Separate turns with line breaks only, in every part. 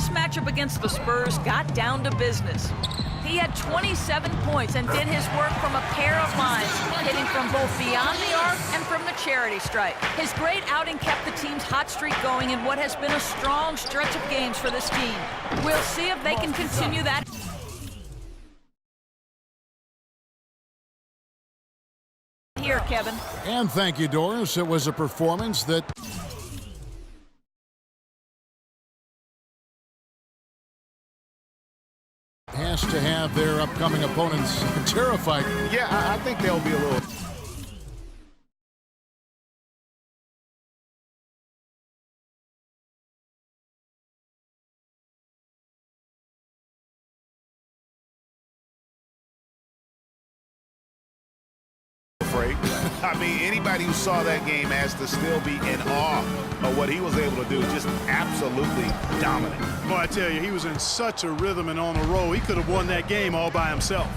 this matchup against the Spurs got down to business. He had 27 points and did his work from a pair of lines, hitting from both beyond the arc and from the charity stripe. His great outing kept the team's hot streak going in what has been a strong stretch of games for this team. We'll see if they can continue that. Here, Kevin.
And thank you, Doris. It was a performance that has to have their upcoming opponents terrified.
Yeah, I think they'll be a little... I mean, anybody who saw that game has to still be in awe of what he was able to do. Just absolutely dominant.
Well, I tell you, he was in such a rhythm and on a roll. He could have won that game all by himself.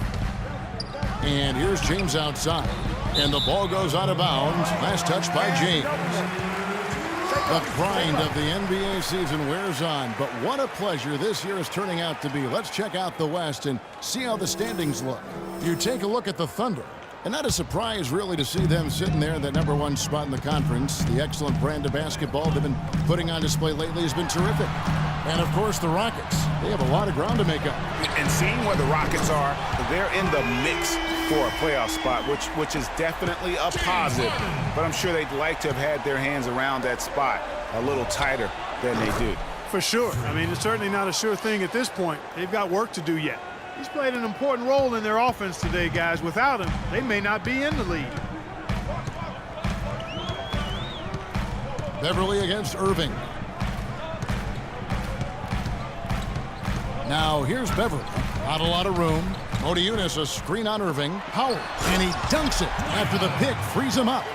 And here's James outside. And the ball goes out of bounds. Last touch by James. The grind of the NBA season wears on. But what a pleasure this year is turning out to be. Let's check out the West and see how the standings look. You take a look at the Thunder. And not a surprise, really, to see them sitting there in that #1 spot in the conference. The excellent brand of basketball they've been putting on display lately has been terrific. And, of course, the Rockets. They have a lot of ground to make up.
And seeing where the Rockets are, they're in the mix for a playoff spot, which is definitely a positive. But I'm sure they'd like to have had their hands around that spot a little tighter than they do.
For sure. I mean, it's certainly not a sure thing at this point. They've got work to do yet. He's played an important role in their offense today, guys. Without him, they may not be in the lead.
Beverly against Irving. Now here's Beverly. Not a lot of room. Modiunas, a screen on Irving. Howard, and he dunks it after the pick frees him up.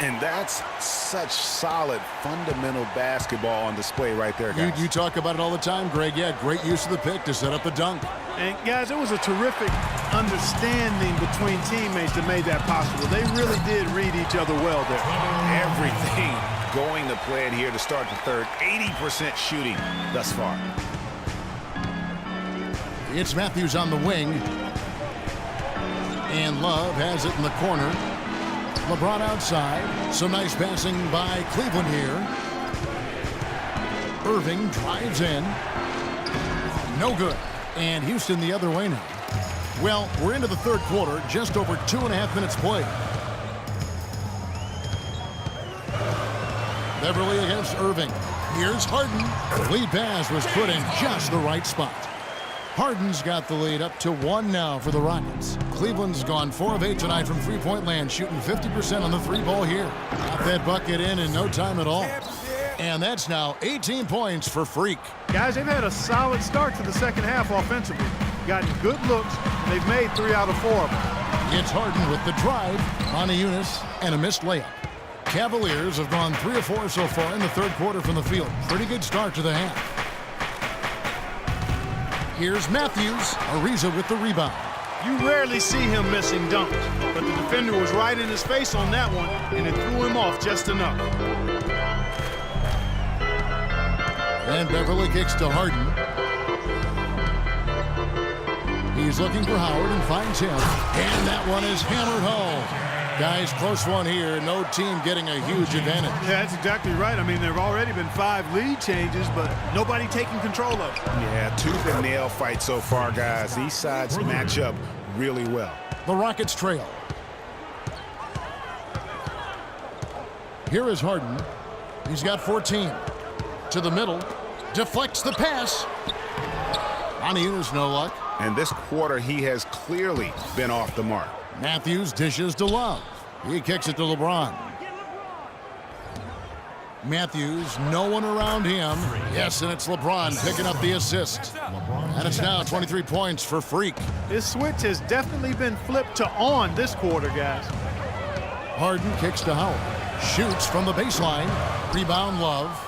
And that's such solid, fundamental basketball on display right there, guys.
You talk about it all the time, Greg. Yeah, great use of the pick to set up the dunk.
And, guys, it was a terrific understanding between teammates that made that possible. They really did read each other well there.
Everything going to plan here to start the third. 80% shooting thus far.
It's Matthews on the wing. And Love has it in the corner. LeBron outside. Some nice passing by Cleveland here. Irving drives in. No good. And Houston the other way now. Well, we're into the third quarter. Just over 2.5 minutes played. Beverly against Irving. Here's Harden. The lead pass was put in just the right spot. Harden's got the lead up to 1 now for the Rockets. Cleveland's gone 4 of 8 tonight from three-point land, shooting 50% on the three ball here. Got that bucket in no time at all. And that's now 18 points for Freak.
Guys, they've had a solid start to the second half offensively. Gotten good looks, and they've made 3 out of 4 of them.
It's Harden with the drive, Modiunas, and a missed layup. Cavaliers have gone 3 of 4 so far in the third quarter from the field. Pretty good start to the half. Here's Matthews. Ariza with the rebound.
You rarely see him missing dunks, but the defender was right in his face on that one, and it threw him off just enough.
And Beverly kicks to Harden. He's looking for Howard and finds him. And that one is hammered home. Guys, close one here. No team getting a huge advantage.
Yeah, that's exactly right. I mean, there have already been 5 lead changes, but nobody taking control of it.
Yeah, tooth and nail fight so far, guys. These sides match up really well.
The Rockets trail. Here is Harden. He's got 14. To the middle. Deflects the pass. Modiunas, no luck.
And this quarter, he has clearly been off the mark.
Matthews dishes to Love. He kicks it to LeBron. Matthews, no one around him. Yes, and it's LeBron picking up the assist. And it's now 23 points for Freak.
This switch has definitely been flipped to on this quarter, guys.
Harden kicks to Howard. Shoots from the baseline. Rebound Love.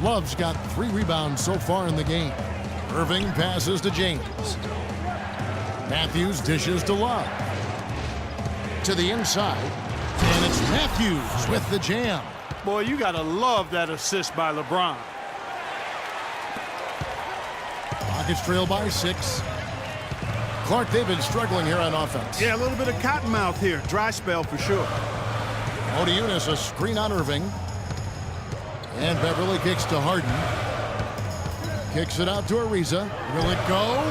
Love's got 3 rebounds so far in the game. Irving passes to James. Matthews dishes to Love. To the inside. And it's Matthews with the jam.
Boy, you got to love that assist by LeBron.
Rockets trail by 6. Clark, they've been struggling here on offense.
Yeah, a little bit of cottonmouth here. Dry spell for sure.
Modiunas, a screen on Irving. And Beverly kicks to Harden. Kicks it out to Ariza. Will it go?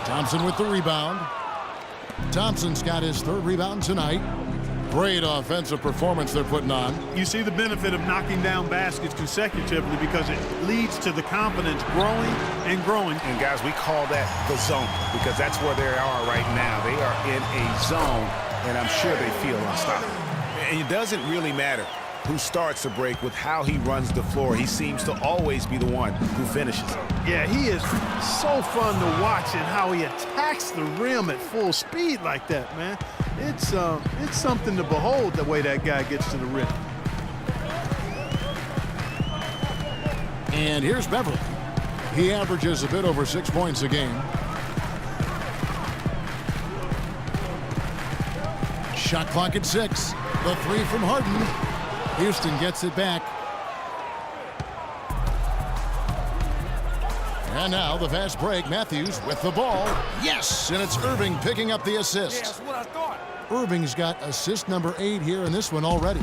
Thompson with the rebound. Thompson's got his 3rd rebound tonight. Great offensive performance they're putting on.
You see the benefit of knocking down baskets consecutively because it leads to the confidence growing and growing.
And guys, we call that the zone because that's where they are right now. They are in a zone, and I'm sure they feel unstoppable. And it doesn't really matter who starts the break with how he runs the floor. He seems to always be the one who finishes.
Yeah, he is so fun to watch and how he attacks the rim at full speed like that, man. It's something to behold the way that guy gets to the rim.
And here's Beverly. He averages a bit over 6 points a game. Shot clock at 6. The 3 from Harden. Houston gets it back. And now the fast break. Matthews with the ball. Yes! And it's Irving picking up the assist.
Yeah, that's what I thought.
Irving's got assist number 8 here in this one already.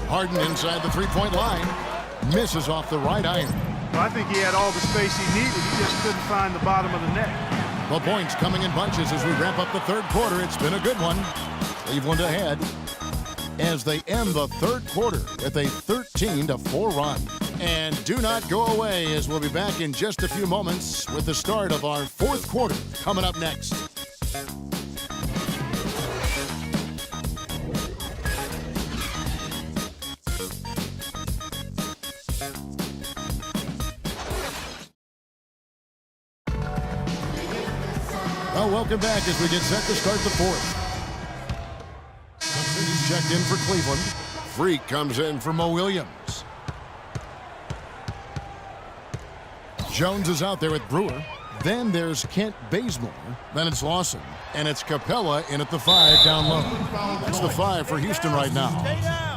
Harden inside the 3-point line. Misses off the right iron.
I think he had all the space he needed. He just couldn't find the bottom of the net.
The points coming in bunches as we wrap up the 3rd quarter. It's been a good one. Cleveland ahead as they end the 3rd quarter with a 13-4 run. And do not go away as we'll be back in just a few moments with the start of our 4th quarter coming up next. Well, welcome back as we get set to start the 4th. He's checked in for Cleveland. Freak comes in for Mo Williams. Jones is out there with Brewer. Then there's Kent Bazemore. Then it's Lawson. And it's Capella in at the 5 down low. That's the 5 for Houston right now.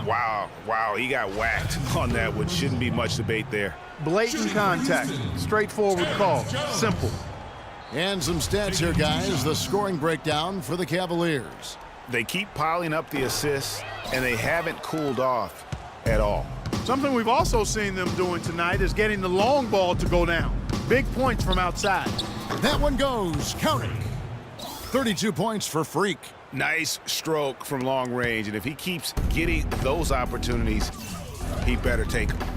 Wow, he got whacked on that one. Shouldn't be much debate there.
Blatant contact. Straightforward call. Simple.
And some stats here, guys. The scoring breakdown for the Cavaliers.
They keep piling up the assists, and they haven't cooled off at all.
Something we've also seen them doing tonight is getting the long ball to go down. Big points from outside.
That one goes. Count it. 32 points for Freak.
Nice stroke from long range, and if he keeps getting those opportunities, he better take them.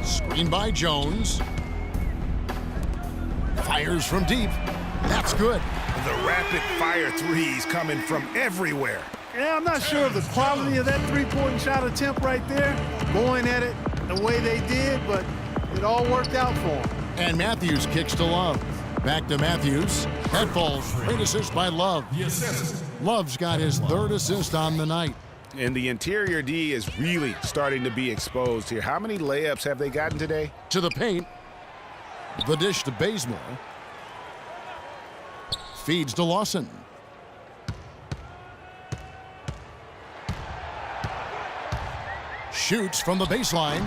Screen by Jones. Fires from deep. That's good.
The rapid-fire threes coming from everywhere.
Yeah, I'm not sure of the quality of that three-point shot attempt right there, going at it the way they did, but it all worked out for him.
And Matthews kicks to Love. Back to Matthews. Head falls. Great assist by Love. Love's got his 3rd assist on the night.
And the interior D is really starting to be exposed here. How many layups have they gotten today?
To the paint. The dish to Bazemore. Feeds to Lawson. Shoots from the baseline,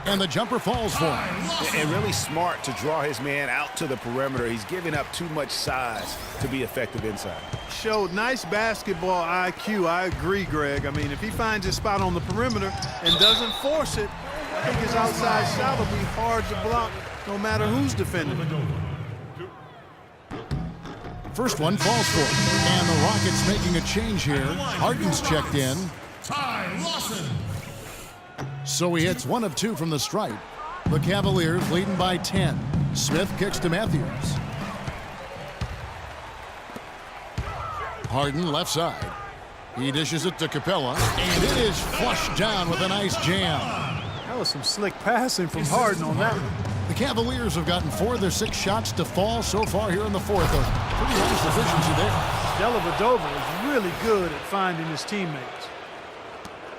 and the jumper falls for him.
And really smart to draw his man out to the perimeter. He's giving up too much size to be effective inside.
Showed nice basketball IQ. I agree, Greg. I mean, if he finds his spot on the perimeter and doesn't force it, I think his outside shot will be hard to block no matter who's defending.
First one falls for him. And the Rockets making a change here. Harden's checked in.
Ty Lawson.
So he hits 1 of 2 from the stripe. The Cavaliers leading by 10. Smith kicks to Matthews. Harden left side. He dishes it to Capella. And it is flushed down with a nice jam.
That was some slick passing from Harden on that one.
The Cavaliers have gotten 4 of their 6 shots to fall so far here in the 4th. A pretty nice efficiency there.
Dellavedova is really good at finding his teammates.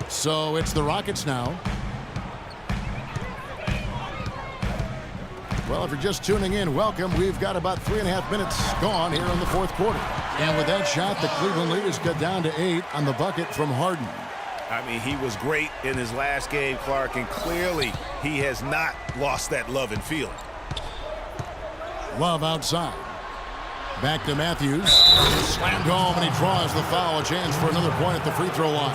So it's the Rockets now. Well, if you're just tuning in, welcome. We've got about 3.5 minutes gone here in the 4th quarter. And with that shot, the Cleveland leaders cut down to 8 on the bucket from Harden.
I mean, he was great in his last game, Clark, and clearly he has not lost that love and feeling.
Love outside. Back to Matthews. Slammed home, and he draws the foul. A chance for another point at the free throw line.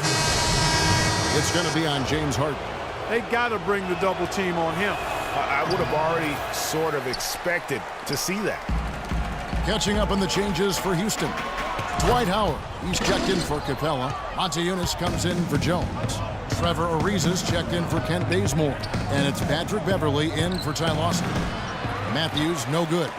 It's going to be on James Harden.
They got to bring the double team on him.
I would have already sort of expected to see that.
Catching up on the changes for Houston. Dwight Howard, he's checked in for Capella. Montejunas comes in for Jones. Trevor Ariza's checked in for Kent Bazemore. And it's Patrick Beverly in for Ty Lawson. Matthews, no good.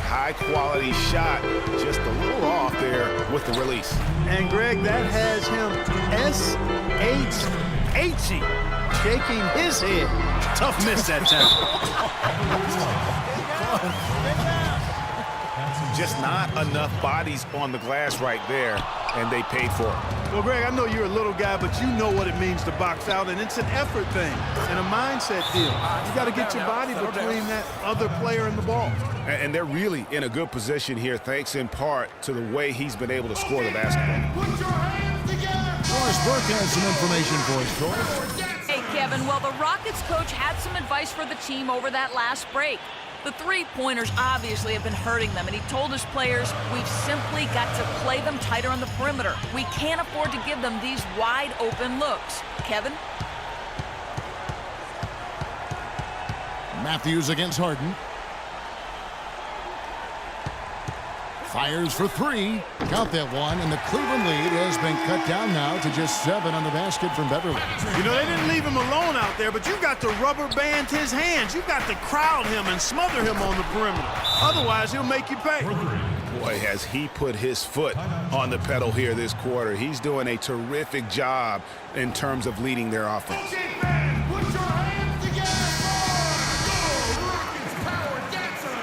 High-quality shot, just a little off there with the release.
And, Greg, that has him S-H-H-ing, shaking his head. Tough miss that time.
Just not enough bodies on the glass right there, and they paid for it.
Well, Greg, I know you're a little guy, but you know what it means to box out, and it's an effort thing and a mindset deal. You got to get your body between that other player and the ball.
And they're really in a good position here, thanks in part to the way he's been able to score the basketball.
Put your hands together.
Doris Burke has some information for us, Doris.
Hey, Kevin, well, the Rockets coach had some advice for the team over that last break. The three-pointers obviously have been hurting them, and he told his players, we've simply got to play them tighter on the perimeter. We can't afford to give them these wide-open looks. Kevin?
Matthews against Harden. Fires for three. Count that one, and the Cleveland lead has been cut down now to just 7 on the basket from Beverly.
You know, they didn't leave him alone out there, but you've got to rubber band his hands. You've got to crowd him and smother him on the perimeter. Otherwise, he'll make you pay.
Boy, has he put his foot on the pedal here this quarter. He's doing a terrific job in terms of leading their offense.
Okay, man, put your hands together for Go Rockets Power Dancers.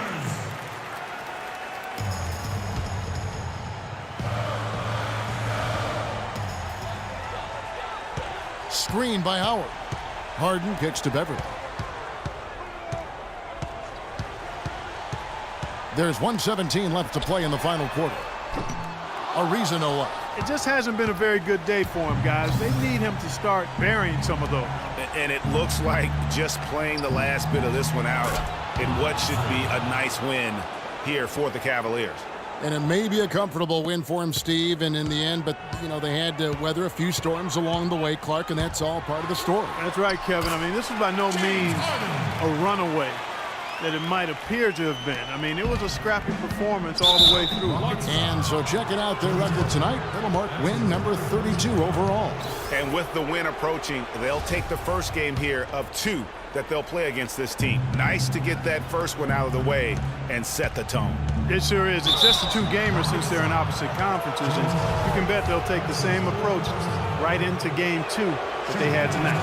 Screen by Howard. Harden kicks to Beverly. There's 1:17 left to play in the final quarter. Ariza no up.
It just hasn't been a very good day for him, guys. They need him to start burying some of those.
And it looks like just playing the last bit of this one out in what should be a nice win here for the Cavaliers.
And it may be a comfortable win for him, Steve, and in the end, but, you know, they had to weather a few storms along the way, Clark, and that's all part of the story.
That's right, Kevin. I mean, this is by no means a runaway that it might appear to have been. I mean, it was a scrappy performance all the way through.
And so check it out, their record tonight. That'll mark win number 32 overall.
And with the win approaching, they'll take the first game here of 2 that they'll play against this team. Nice to get that first one out of the way and set the tone.
It sure is. It's just a 2-gamer since they're in opposite conferences, and you can bet they'll take the same approach right into game 2 that they had tonight.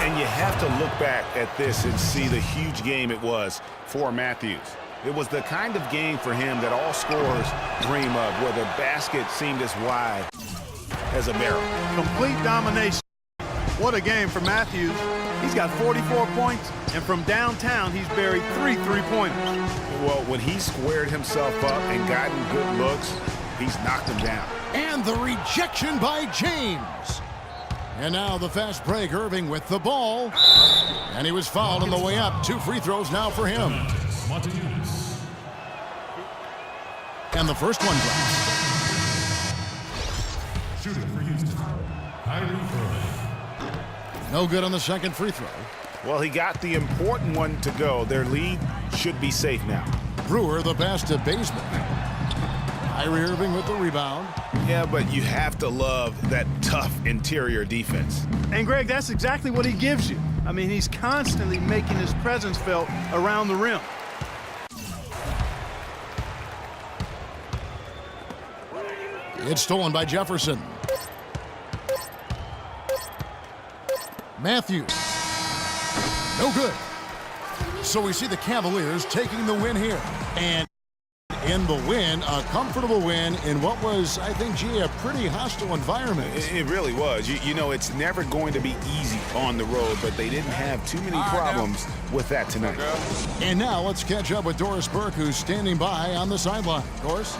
And you have to look back at this and see the huge game it was for Matthews. It was the kind of game for him that all scorers dream of, where the basket seemed as wide as a barrel.
Complete domination. What a game for Matthews. He's got 44 points, and from downtown, he's buried 3 3-pointers.
Well, when he squared himself up and gotten good looks, he's knocked him down.
And the rejection by James. And now the fast break, Irving with the ball. And he was fouled on the way up. 2 free throws now for him. And the first one drops.
Shooting for Houston, Kyrie Irving.
No good on the second free throw.
Well, he got the important one to go. Their lead should be safe now.
Brewer the pass to Bazemore. Kyrie Irving with the rebound.
Yeah, but you have to love that tough interior defense.
And, Greg, that's exactly what he gives you. I mean, he's constantly making his presence felt around the rim.
It's stolen by Jefferson. Matthews. No good. So we see the Cavaliers taking the win here. And in the win, a comfortable win in what was, I think, gee, a pretty hostile environment.
It really was. You know, it's never going to be easy on the road, but they didn't have too many problems with that tonight.
And now let's catch up with Doris Burke, who's standing by on the sideline. Doris?